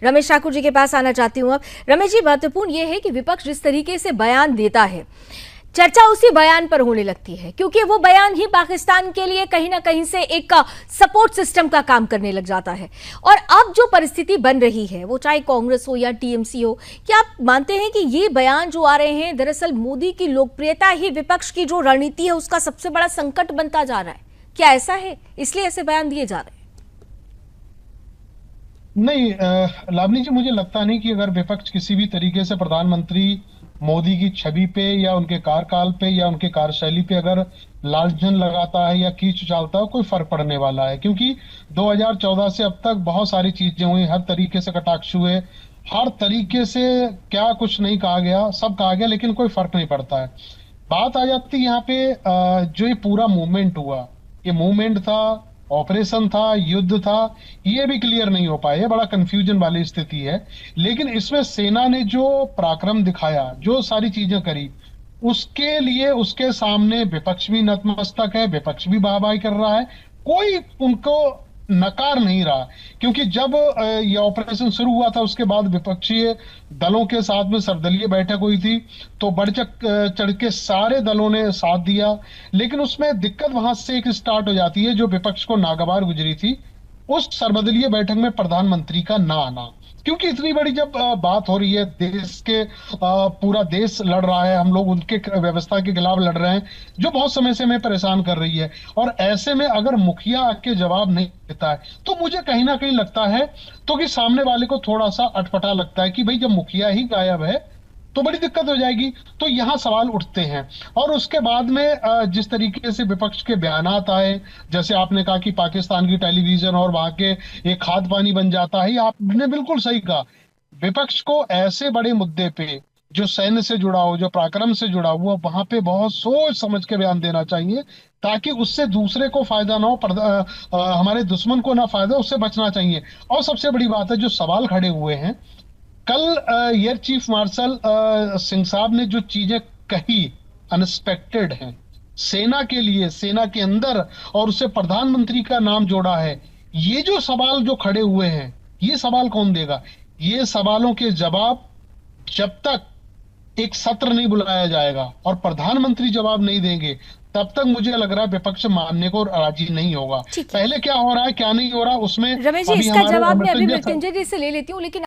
रमेश ठाकुर जी के पास आना चाहती हूं। अब रमेश जी, महत्वपूर्ण यह है कि विपक्ष जिस तरीके से बयान देता है, चर्चा उसी बयान पर होने लगती है, क्योंकि वो बयान ही पाकिस्तान के लिए कहीं ना कहीं से एक सपोर्ट सिस्टम का काम करने लग जाता है। और अब जो परिस्थिति बन रही है, वो चाहे कांग्रेस हो या टीएमसी हो, क्या आप मानते हैं कि ये बयान जो आ रहे हैं, दरअसल मोदी की लोकप्रियता ही विपक्ष की जो रणनीति है उसका सबसे बड़ा संकट बनता जा रहा है? क्या ऐसा है, इसलिए ऐसे बयान दिए जा रहे हैं? नहीं, लावनी जी, मुझे लगता नहीं कि अगर विपक्ष किसी भी तरीके से प्रधानमंत्री मोदी की छवि पे या उनके कार्यकाल पे या उनके कार्यशैली पे अगर लांछन लगाता है या कीच उछालता है, कोई फर्क पड़ने वाला है। क्योंकि 2014 से अब तक बहुत सारी चीजें हुई, हर तरीके से कटाक्ष हुए, हर तरीके से क्या कुछ नहीं कहा गया, सब कहा गया, लेकिन कोई फर्क नहीं पड़ता है। बात आ जाती है यहाँ पे, जो ये पूरा मूवमेंट हुआ, ये मूवमेंट था, ऑपरेशन था, युद्ध था, ये भी क्लियर नहीं हो पाया। ये बड़ा कंफ्यूजन वाली स्थिति है। लेकिन इसमें सेना ने जो पराक्रम दिखाया, जो सारी चीजें करी, उसके लिए उसके सामने विपक्ष भी नतमस्तक है, विपक्ष भी वाहवाही कर रहा है, कोई उनको नकार नहीं रहा। क्योंकि जब ये ऑपरेशन शुरू हुआ था, उसके बाद विपक्षीय दलों के साथ में सर्वदलीय बैठक हुई थी, तो बढ़ चढ़ के सारे दलों ने साथ दिया। लेकिन उसमें दिक्कत वहां से एक स्टार्ट हो जाती है, जो विपक्ष को नागवार गुजरी थी, उस सर्वदलीय बैठक में प्रधानमंत्री का ना आना। क्योंकि इतनी बड़ी जब बात हो रही है, देश के पूरा देश लड़ रहा है, हम लोग उनके व्यवस्था के खिलाफ लड़ रहे हैं, जो बहुत समय से हमें परेशान कर रही है। और ऐसे में अगर मुखिया आके जवाब नहीं देता है, तो मुझे कहीं ना कहीं लगता है तो कि सामने वाले को थोड़ा सा अटपटा लगता है कि भाई जब मुखिया ही गायब है तो बड़ी दिक्कत हो जाएगी। तो यहाँ सवाल उठते हैं। और उसके बाद में जिस तरीके से विपक्ष के बयानात आए, जैसे आपने कहा कि पाकिस्तान की टेलीविजन और वहां के एक खाद पानी बन जाता है, ये आपने बिल्कुल सही कहा। विपक्ष को ऐसे बड़े मुद्दे पे, जो सैन्य से जुड़ा हो, जो पराक्रम से जुड़ा हुआ, वहां पे बहुत सोच समझ के बयान देना चाहिए, ताकि उससे दूसरे को फायदा ना हो, हमारे दुश्मन को ना फायदा, उससे बचना चाहिए। और सबसे बड़ी बात है, जो सवाल खड़े हुए हैं, कल एयर चीफ मार्शल सिंह साहब ने जो चीजें कही, अनएक्सपेक्टेड हैं सेना के लिए, सेना के अंदर, और उससे प्रधानमंत्री का नाम जोड़ा है। ये जो सवाल जो खड़े हुए हैं, ये सवाल कौन देगा? ये सवालों के जवाब जब तक एक सत्र नहीं बुलाया जाएगा और प्रधानमंत्री जवाब नहीं देंगे, तब तक मुझे लग रहा है विपक्ष मानने को राजी नहीं होगा। ठीक है पहले क्या हो रहा है, क्या नहीं हो रहा, उसमें रमेश जी, अभी इसका हमारे जवाब मैं अभी मृत्युंजय मृत्युंजय जी से ले लेती हूँ, लेकिन